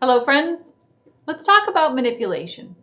Hello friends, let's talk about manipulation.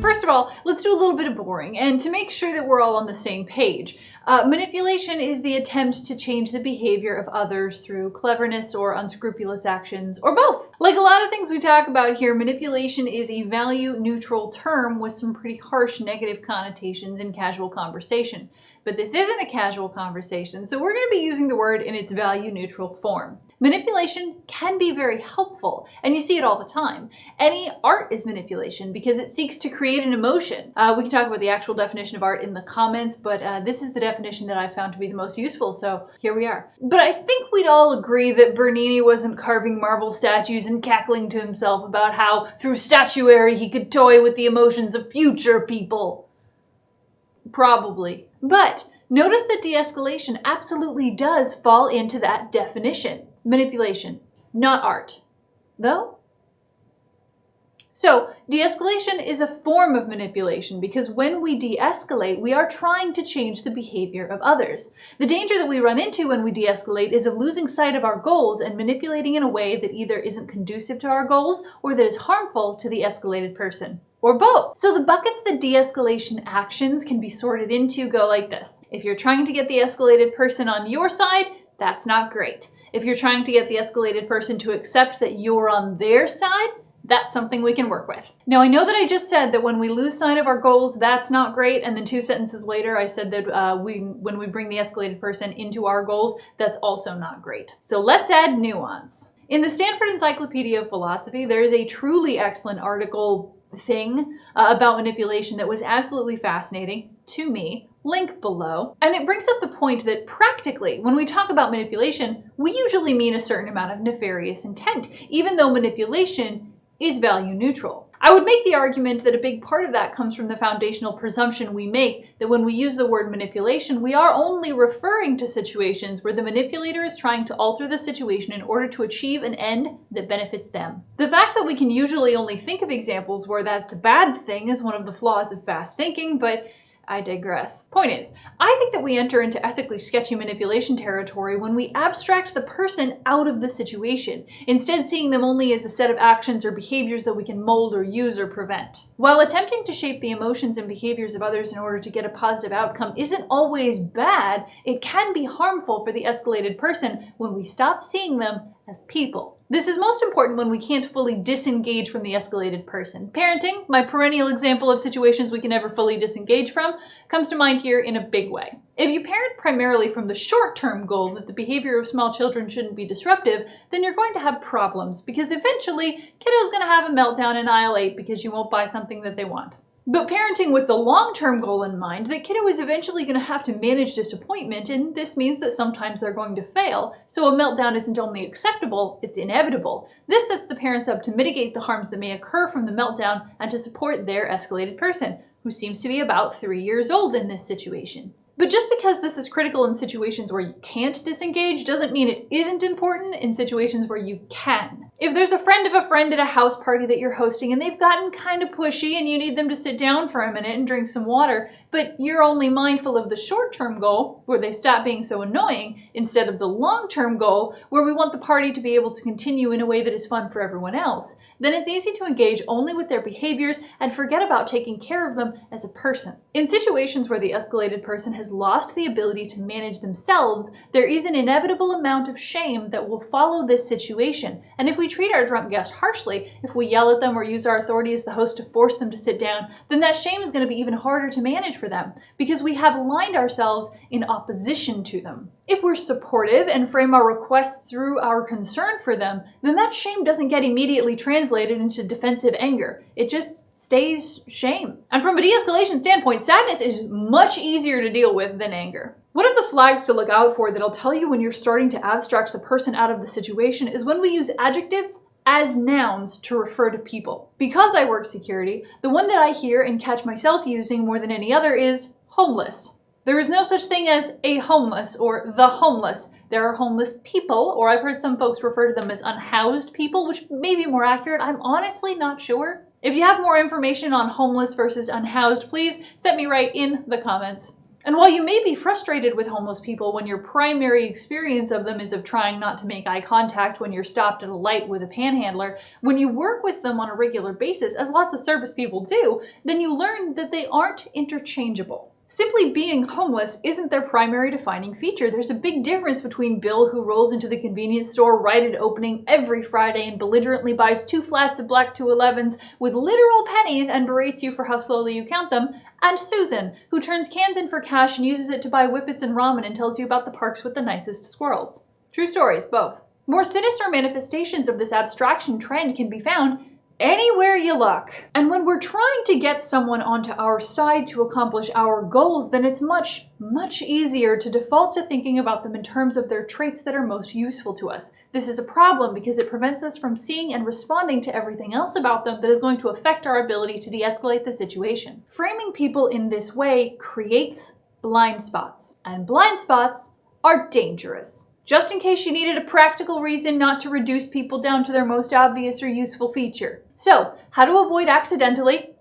First of all, let's do a little bit of boring, and to make sure that we're all on the same page. Manipulation is the attempt to change the behavior of others through cleverness or unscrupulous actions, or both. Like a lot of things we talk about here, manipulation is a value-neutral term with some pretty harsh negative connotations in casual conversation. But this isn't a casual conversation, so we're going to be using the word in its value-neutral form. Manipulation can be very helpful, and you see it all the time. Any art is manipulation because it seeks to create an emotion. We can talk about the actual definition of art in the comments, but this is the definition that I found to be the most useful, so here we are. But I think we'd all agree that Bernini wasn't carving marble statues and cackling to himself about how, through statuary, he could toy with the emotions of future people. Probably. But notice that de-escalation absolutely does fall into that definition. Manipulation, not art. Though? So, de-escalation is a form of manipulation because when we de-escalate, we are trying to change the behavior of others. The danger that we run into when we de-escalate is of losing sight of our goals and manipulating in a way that either isn't conducive to our goals or that is harmful to the escalated person. Or both. So the buckets that de-escalation actions can be sorted into go like this. If you're trying to get the escalated person on your side, that's not great. If you're trying to get the escalated person to accept that you're on their side, that's something we can work with. Now, I know that I just said that when we lose sight of our goals, that's not great, and then 2 sentences later I said that when we bring the escalated person into our goals, that's also not great. So let's add nuance. In the Stanford Encyclopedia of Philosophy, there is a truly excellent article thing about manipulation that was absolutely fascinating to me. Link below. And it brings up the point that practically, when we talk about manipulation, we usually mean a certain amount of nefarious intent, even though manipulation is value neutral. I would make the argument that a big part of that comes from the foundational presumption we make that when we use the word manipulation, we are only referring to situations where the manipulator is trying to alter the situation in order to achieve an end that benefits them. The fact that we can usually only think of examples where that's a bad thing is one of the flaws of fast thinking, but I digress. Point is, I think that we enter into ethically sketchy manipulation territory when we abstract the person out of the situation, instead seeing them only as a set of actions or behaviors that we can mold or use or prevent. While attempting to shape the emotions and behaviors of others in order to get a positive outcome isn't always bad, it can be harmful for the escalated person when we stop seeing them as people. This is most important when we can't fully disengage from the escalated person. Parenting, my perennial example of situations we can never fully disengage from, comes to mind here in a big way. If you parent primarily from the short-term goal that the behavior of small children shouldn't be disruptive, then you're going to have problems because eventually kiddo's going to have a meltdown in aisle 8 because you won't buy something that they want. But parenting with the long-term goal in mind, the kiddo is eventually going to have to manage disappointment, and this means that sometimes they're going to fail, so a meltdown isn't only acceptable, it's inevitable. This sets the parents up to mitigate the harms that may occur from the meltdown and to support their escalated person, who seems to be about 3 years old in this situation. But just because this is critical in situations where you can't disengage doesn't mean it isn't important in situations where you can. If there's a friend of a friend at a house party that you're hosting and they've gotten kind of pushy and you need them to sit down for a minute and drink some water, but you're only mindful of the short-term goal where they stop being so annoying instead of the long-term goal where we want the party to be able to continue in a way that is fun for everyone else, then it's easy to engage only with their behaviors and forget about taking care of them as a person. In situations where the escalated person has lost the ability to manage themselves, there is an inevitable amount of shame that will follow this situation. And if we treat our drunk guest harshly, if we yell at them or use our authority as the host to force them to sit down, then that shame is going to be even harder to manage for them because we have aligned ourselves in opposition to them. If we're supportive and frame our requests through our concern for them, then that shame doesn't get immediately translated into defensive anger. It just stays shame. And from a de-escalation standpoint, sadness is much easier to deal with than anger. One of the flags to look out for that'll tell you when you're starting to abstract the person out of the situation is when we use adjectives as nouns to refer to people. Because I work security, the one that I hear and catch myself using more than any other is homeless. There is no such thing as a homeless or the homeless. There are homeless people, or I've heard some folks refer to them as unhoused people, which may be more accurate. I'm honestly not sure. If you have more information on homeless versus unhoused, please set me right in the comments. And while you may be frustrated with homeless people when your primary experience of them is of trying not to make eye contact when you're stopped at a light with a panhandler, when you work with them on a regular basis, as lots of service people do, then you learn that they aren't interchangeable. Simply being homeless isn't their primary defining feature. There's a big difference between Bill, who rolls into the convenience store right at opening every Friday and belligerently buys 2 flats of black 211s with literal pennies and berates you for how slowly you count them, and Susan, who turns cans in for cash and uses it to buy whippets and ramen and tells you about the parks with the nicest squirrels. True stories, both. More sinister manifestations of this abstraction trend can be found anywhere you look. And when we're trying to get someone onto our side to accomplish our goals, then it's much, much easier to default to thinking about them in terms of their traits that are most useful to us. This is a problem because it prevents us from seeing and responding to everything else about them that is going to affect our ability to de-escalate the situation. Framing people in this way creates blind spots, and blind spots are dangerous. Just in case you needed a practical reason not to reduce people down to their most obvious or useful feature. So, how to avoid accidentally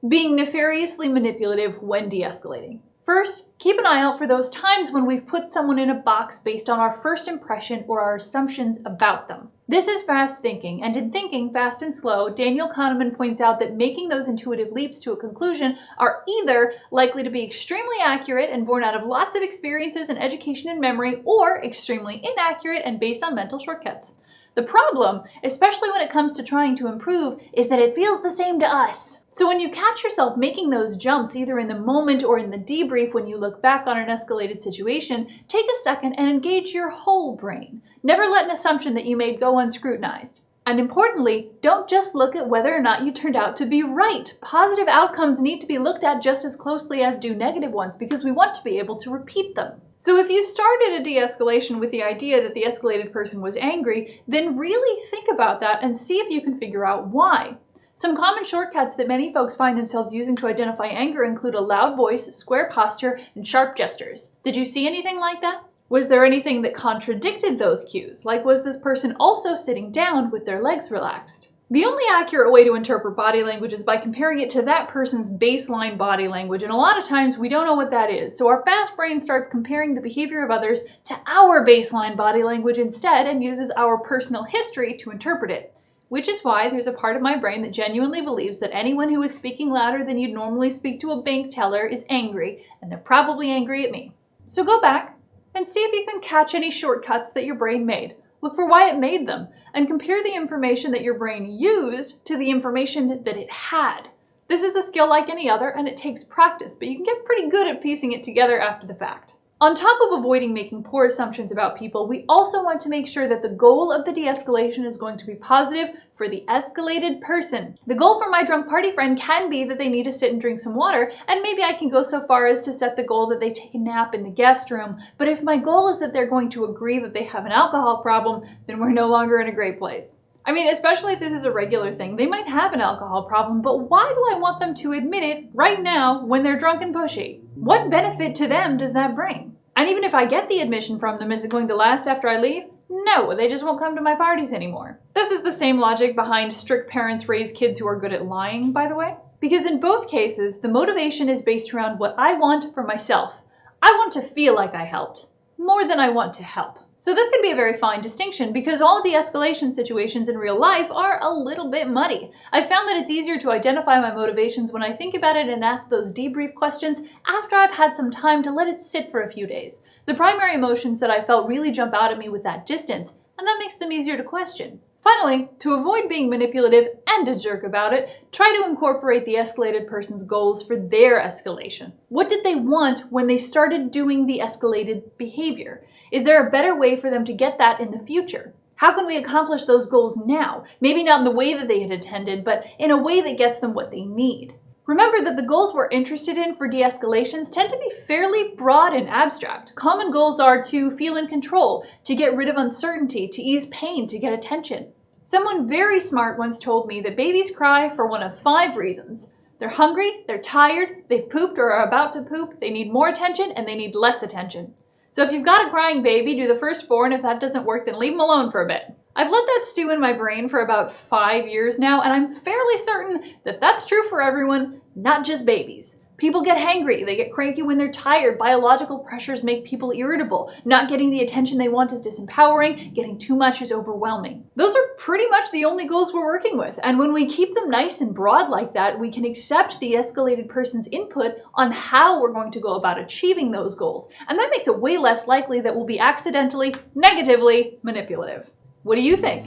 being nefariously manipulative when de-escalating. First, keep an eye out for those times when we've put someone in a box based on our first impression or our assumptions about them. This is fast thinking, and in thinking fast and slow, Daniel Kahneman points out that making those intuitive leaps to a conclusion are either likely to be extremely accurate and born out of lots of experiences and education and memory, or extremely inaccurate and based on mental shortcuts. The problem, especially when it comes to trying to improve, is that it feels the same to us. So when you catch yourself making those jumps, either in the moment or in the debrief when you look back on an escalated situation, take a second and engage your whole brain. Never let an assumption that you made go unscrutinized. And importantly, don't just look at whether or not you turned out to be right. Positive outcomes need to be looked at just as closely as do negative ones because we want to be able to repeat them. So if you started a de-escalation with the idea that the escalated person was angry, then really think about that and see if you can figure out why. Some common shortcuts that many folks find themselves using to identify anger include a loud voice, square posture, and sharp gestures. Did you see anything like that? Was there anything that contradicted those cues? Like, was this person also sitting down with their legs relaxed? The only accurate way to interpret body language is by comparing it to that person's baseline body language, and a lot of times we don't know what that is. So our fast brain starts comparing the behavior of others to our baseline body language instead and uses our personal history to interpret it. Which is why there's a part of my brain that genuinely believes that anyone who is speaking louder than you'd normally speak to a bank teller is angry, and they're probably angry at me. So go back and see if you can catch any shortcuts that your brain made. Look for why it made them, and compare the information that your brain used to the information that it had. This is a skill like any other, and it takes practice, but you can get pretty good at piecing it together after the fact. On top of avoiding making poor assumptions about people, we also want to make sure that the goal of the de-escalation is going to be positive for the escalated person. The goal for my drunk party friend can be that they need to sit and drink some water, and maybe I can go so far as to set the goal that they take a nap in the guest room. But if my goal is that they're going to agree that they have an alcohol problem, then we're no longer in a great place. I mean, especially if this is a regular thing, they might have an alcohol problem, but why do I want them to admit it right now when they're drunk and pushy? What benefit to them does that bring? And even if I get the admission from them, is it going to last after I leave? No, they just won't come to my parties anymore. This is the same logic behind strict parents raise kids who are good at lying, by the way. Because in both cases, the motivation is based around what I want for myself. I want to feel like I helped, more than I want to help. So this can be a very fine distinction because all the escalation situations in real life are a little bit muddy. I've found that it's easier to identify my motivations when I think about it and ask those debrief questions after I've had some time to let it sit for a few days. The primary emotions that I felt really jump out at me with that distance, and that makes them easier to question. Finally, to avoid being manipulative and a jerk about it, try to incorporate the escalated person's goals for their escalation. What did they want when they started doing the escalated behavior? Is there a better way for them to get that in the future? How can we accomplish those goals now? Maybe not in the way that they had intended, but in a way that gets them what they need. Remember that the goals we're interested in for de-escalations tend to be fairly broad and abstract. Common goals are to feel in control, to get rid of uncertainty, to ease pain, to get attention. Someone very smart once told me that babies cry for one of 5 reasons. They're hungry, they're tired, they've pooped or are about to poop, they need more attention, and they need less attention. So if you've got a crying baby, do the first 4, and if that doesn't work, then leave them alone for a bit. I've let that stew in my brain for about 5 years now, and I'm fairly certain that that's true for everyone, not just babies. People get hangry, they get cranky when they're tired, biological pressures make people irritable, not getting the attention they want is disempowering, getting too much is overwhelming. Those are pretty much the only goals we're working with, and when we keep them nice and broad like that, we can accept the escalated person's input on how we're going to go about achieving those goals, and that makes it way less likely that we'll be accidentally, negatively manipulative. What do you think?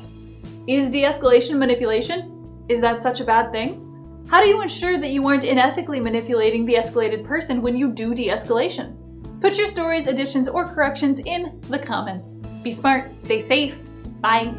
Is de-escalation manipulation? Is that such a bad thing? How do you ensure that you aren't unethically manipulating the escalated person when you do de-escalation? Put your stories, additions, or corrections in the comments. Be smart, stay safe. Bye.